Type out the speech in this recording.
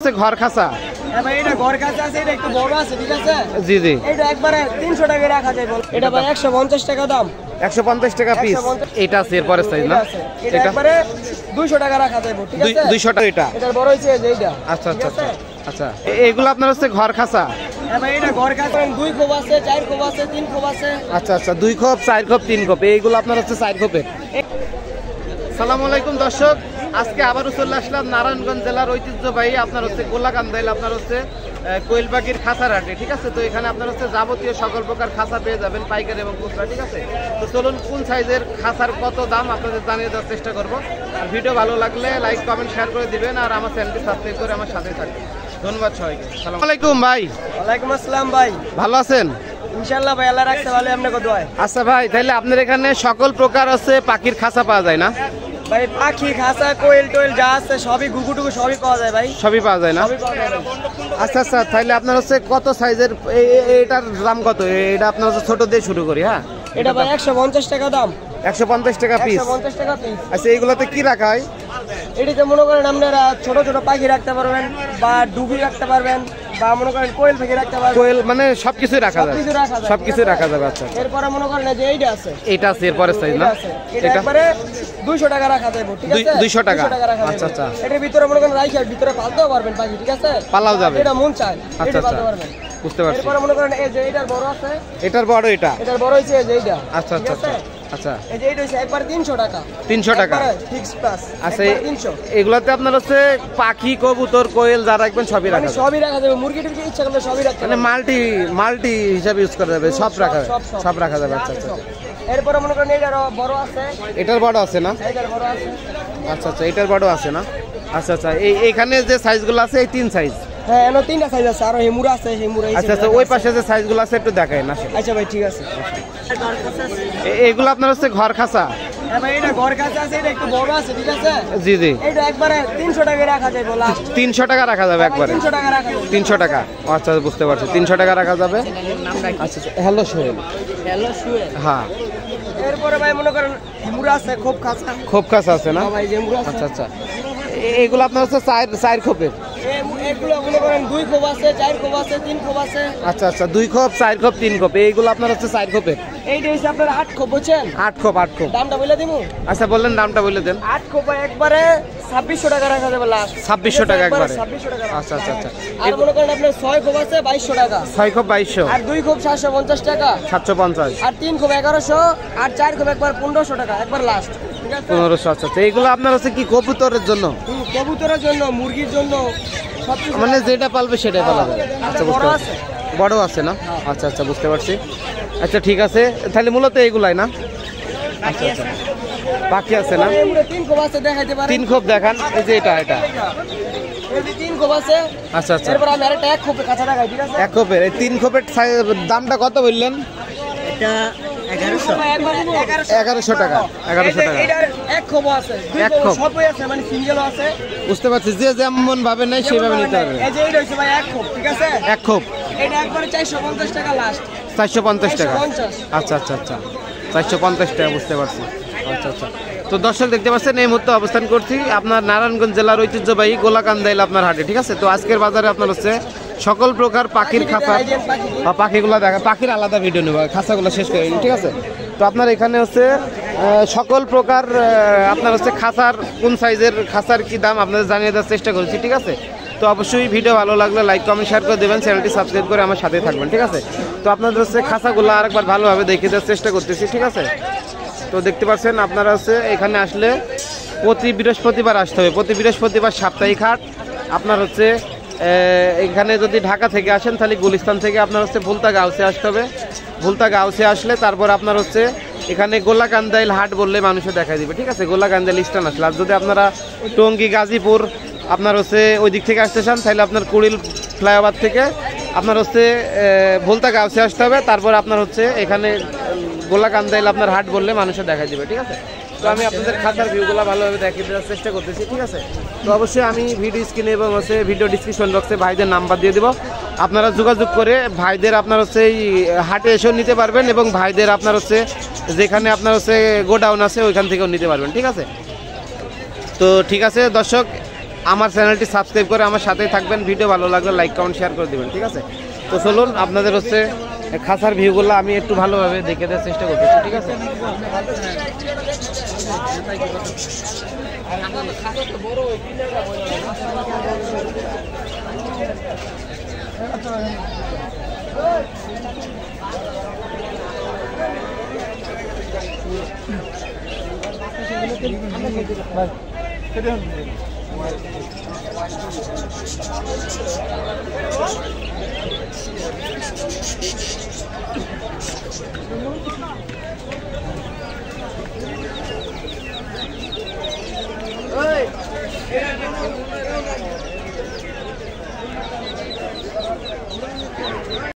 ঘর খাসা ভাই এটা ঘর কাছে আছে, এটা একটু বড় আছে, ঠিক আছে? জি জি, এটা একবারে 300 টাকা রাখা যায়। বল এটা ভাই 150 টাকা দাম, 150 টাকা পিস। এটা আছে এরপরে সাইজ না, এটা একবারে 200 টাকা রাখা যায়, ঠিক আছে? 200 টাকা। এটা এটার বড় হইছে যে এইটা। আচ্ছা আচ্ছা আচ্ছা, এগুলো আপনার হচ্ছে ঘর খাসা। ভাই এটা ঘর কাছে 2 খোপ আছে, 4 খোপ আছে, 3 খোপ আছে। আচ্ছা আচ্ছা, 2 খোপ, 4 খোপ, 3 খোপ, এইগুলো আপনার হচ্ছে 4 খোপের। আসসালামু আলাইকুম দর্শক, আজকে আবারও চলে আসলাম নারায়ণগঞ্জ জেলার ঐতিহ্যবাহী আপনার হচ্ছে গোলাকান্দাইল আপনার হচ্ছে কোয়েল পাখির খাঁচার হাটে, ঠিক আছে? তো এখানে আপনার হচ্ছে যাবতীয় সকল প্রকার খাঁচা পেয়ে যাবেন, পাইকারি এবং খুচরা, ঠিক আছে? তো চলুন কোন সাইজের খাঁচার কত দাম আপনাদের জানিয়ে দেওয়ার চেষ্টা করব। আর ভিডিও ভালো লাগলে লাইক কমেন্ট শেয়ার করে দিবেন, আর আমার চ্যানেলটি সাবস্ক্রাইব করে আমার সাথে থাকবেন। ধন্যবাদ সবাইকে। আসসালামু আলাইকুম ভাই। ওয়ালাইকুম আসসালাম ভাই, ভালো আছেন? ইনশাআল্লাহ ভাই, আল্লাহ রাখতে ভালো, আপনাকে দোয়া। আচ্ছা ভাই, তাহলে আপনার এখানে সকল প্রকার আছে পাখির খাঁচা পাওয়া যায় না? ভাই পাখি খাঁচা কোয়েল টোয়েল যা আছে সবই গুগুটুকু সবই পাওয়া যায় ভাই, সবই পাওয়া যায় না? সবই পাওয়া যায়। আচ্ছা আচ্ছা, তাহলে আপনার হচ্ছে কত সাইজের এটার দাম কত? এটা আপনার হচ্ছে ছোট দিয়ে শুরু করি। হ্যাঁ, এটা ভাই 150 টাকা দাম, 150 টাকা পিস। 150 টাকা পিস। আচ্ছা, এইগুলোতে কি রাখা হয়? এটিতে মনে করেন আপনারা ছোট ছোট পাখি রাখতে পারবেন, বা ডুবি রাখতে পারবেন, বা মনে করেন কোয়েল পাখি রাখতে পারবেন। কোয়েল মানে সবকিছু রাখা যাবে, সবকিছু রাখা যাবে। আচ্ছা, এরপরে মনে করেন যে এইটা আছে, এটা আছে এরপরে সাইজ না? এটা একবারে 200 টাকা রাখা যাবে, ঠিক আছে? 200 টাকা। রাখা আচ্ছা আচ্ছা, এটার ভিতরে মনে করেন রাইখার ভিতরে পালতেও পারবেন পাখি, ঠিক আছে? পালাও যাবে, এটা মন চায় আচ্ছা এটা পালতে আচ্ছা, পারবেন, বুঝতে পারছি। এরপরে মনে করেন এই যে এটার বড় আছে, এটার বড়, এটার বড় হইছে যে এইটা। আচ্ছা আচ্ছা আচ্ছা আচ্ছা, এই যে এইটা হইছে একবার 300 টাকা, 300 টাকা ফিক্স প্রাইস। আচ্ছা, 300। এগুলাতে আপনার হচ্ছে পাখি, কবুতর, কোয়েল যা রাখবেন সবই রাখা মানে যাবে, সবই রাখা যাবে, মুরগি টুরগি ইচ্ছা করলে সবই রাখতে মানে মাল্টি হিসাবে ইউজ করা যাবে, সব রাখা যাবে, সব রাখা যাবে। আচ্ছা আচ্ছা, এরপরে মনে করেন এটার বড় আছে, এটার বড় আছে না? এটার বড় আছে। আচ্ছা আচ্ছা, এটার বড় আছে না? আচ্ছা আচ্ছা, এইখানে যে সাইজগুলো আছে এই 3 সাইজ। হ্যাঁ, এনো 3টা সাইজ আছে, আর হেমুরা আছে, হেমুরা। আচ্ছা আচ্ছা, ওই পাশে যে সাইজগুলো আছে একটু দেখাই না? আচ্ছা ভাই, ঠিক আছে। এগুলো আপনার হচ্ছে ঘর খাসা? হ্যাঁ ভাই, এটা ঘর কাছে আছে, এটা একটু বড় আছে, ঠিক আছে? জি জি, এটা একবারে 300 টাকা রাখা যায়। বলা 300 টাকা রাখা যাবে একবারে? 300 টাকা রাখা যাবে, 300 টাকা। আচ্ছা, বুঝতে পারছি, 300 টাকা রাখা যাবে। আচ্ছা আচ্ছা, হ্যালো সোহেল। হ্যালো সুয়েল। হ্যাঁ, এরপরে ভাই মনে করেন হেমুরা আছে, খুব খাসা। খোপ খাসা আছে না? হ্যাঁ ভাই, হেমুরা আছে। আচ্ছা আচ্ছা, এগুলো আপনার হচ্ছে 4 খোপের? এগুলো মনে করেন 2 খোপ আছে, 4 খোপ আছে, 3 খোপ আছে। আচ্ছা আচ্ছা, 2 খোপ, 4 খোপ, 3 খোপ, এইগুলো আপনার হচ্ছে 4 খোপের। এইটা হচ্ছে আপনার 8 খোপ, বুঝছেন? 8 খোপ, 8 খোপ। দামটা বলে দিমু? আচ্ছা, বললেন দামটা বলে দেন। 8 খোপ একবারে 2600 টাকা রাখা যাবে লাস্ট। 2600 টাকা একবারে? 2600 টাকা। আচ্ছা আচ্ছা আচ্ছা, আর মনে করেন আপনার 6 খোপ আছে 2200 টাকা, 6 খোপ 2200, আর 2 খোপ 750 টাকা, 750, আর 3 খোপ 1100, আর 4 খোপ একবার 1500 টাকা, একবার লাস্ট, ঠিক আছে? 1500। আচ্ছা আচ্ছা, এইগুলো আপনার হচ্ছে কি কবুতরের জন্য? কবুতরের জন্য, মুরগির জন্য, সবকিছু। মানে যেটা পালবে সেটাই পালা যাবে। আচ্ছা, বুঝতে বড় পারছি, আছে। বড় আছে না? আচ্ছা আচ্ছা, বুঝতে পারছি। আচ্ছা, ঠিক আছে, তাহলে মূলত এইগুলাই না? আচ্ছা আচ্ছা, বাকি আছে না? 3 খোপ আছে, দেখাইতে পারেন। 3 খোপ দেখান, এই যে এটা। এই যে 3 খোপ আছে। আচ্ছা আচ্ছা, এরপর আমি আরেকটা 1 খোপে কাঁচা দেখাই, ঠিক আছে? 1 খোপের। এই 3 খোপের দামটা কত বললেন? এটা 1100 টাকা। 1100 টাকা। এটার 1 খোপ আছে, 2 এক খোপ খোপ। সবই আছে, মানে সিঙ্গেলও আছে। বুঝতে পারছি, যে যেমন ভাবে নেই সেইভাবে নিতে পারবে। এই যে এটা হচ্ছে ভাই 1 খোপ, ঠিক আছে? 1 খোপ এটা একবারে 450 টাকা লাস্ট। 450 টাকা। 450। আচ্ছা আচ্ছা আচ্ছা, 450 টাকা, বুঝতে পারছি। আচ্ছা আচ্ছা, তো দর্শক দেখতে পাচ্ছেন এই মুহূর্তে অবস্থান করছি আপনার নারায়ণগঞ্জ জেলার ঐতিহ্যবাহী গোলাকান্দাইল আপনার হাটে, ঠিক আছে? তো আজকের বাজারে আপনার হচ্ছে সকল প্রকার পাখির খাঁচা, পাখিগুলো দেখা, পাখির আলাদা ভিডিও নেব, খাঁচাগুলো শেষ করে নিই, ঠিক আছে? তো আপনার এখানে হচ্ছে সকল প্রকার আপনার হচ্ছে খাঁচার, কোন সাইজের খাঁচার কি দাম আপনাদের জানিয়ে দেওয়ার চেষ্টা করেছি, ঠিক আছে? তো অবশ্যই ভিডিও ভালো লাগলে লাইক কমেন্ট শেয়ার করে দেবেন, চ্যানেলটি সাবস্ক্রাইব করে আমার সাথে থাকবেন, ঠিক আছে? তো আপনাদের হচ্ছে খাঁচাগুলো আরেকবার ভালোভাবে দেখিয়ে দেওয়ার চেষ্টা করতেছি, ঠিক আছে? তো দেখতে পাচ্ছেন আপনারা হচ্ছে এখানে আসলে প্রতি বৃহস্পতিবার আসতে হবে, প্রতি বৃহস্পতিবার সাপ্তাহিক হাট। আপনার হচ্ছে এখানে যদি ঢাকা থেকে আসেন তাহলে গুলিস্তান থেকে আপনার হচ্ছে ভুলতা গাউসে আসতে হবে। ভুলতা গাউসে আসলে তারপর আপনার হচ্ছে এখানে গোলাকান্দাইল হাট বললে মানুষে দেখাই দিবে, ঠিক আছে? গোলাকান্দাইল স্টান আসলে। আর যদি আপনারা টঙ্গী, গাজীপুর আপনার হচ্ছে ওই দিক থেকে আসতে চান তাহলে আপনার কুড়িল ফ্লাইওভার থেকে আপনার হচ্ছে ভুলতা গাউসে আসতে হবে। তারপর আপনার হচ্ছে এখানে গোলাকান্দাইল আপনার হাট বললে মানুষে দেখাই দিবে, ঠিক আছে? তো আমি আপনাদের খাতার ভিউগুলো ভালোভাবে দেখিয়ে দেওয়ার চেষ্টা করতেছি, ঠিক আছে? তো অবশ্যই আমি ভিডিও স্ক্রিনে এবং হচ্ছে ভিডিও ডিসক্রিপশন বক্সে ভাইদের নাম্বার দিয়ে দেবো, আপনারা যোগাযোগ করে ভাইদের আপনার হচ্ছে এই হাটে এসেও নিতে পারবেন, এবং ভাইদের আপনার হচ্ছে যেখানে আপনার হচ্ছে গোডাউন আছে ওইখান থেকেও নিতে পারবেন, ঠিক আছে? তো ঠিক আছে দর্শক, আমার চ্যানেলটি সাবস্ক্রাইব করে আমার সাথেই থাকবেন। ভিডিও ভালো লাগলে লাইক কমেন্ট শেয়ার করে দিবেন, ঠিক আছে? তো চলুন আপনাদের হচ্ছে খাসার ভিউগুলো আমি একটু ভালোভাবে দেখে দেওয়ার চেষ্টা করতেছি, ঠিক আছে?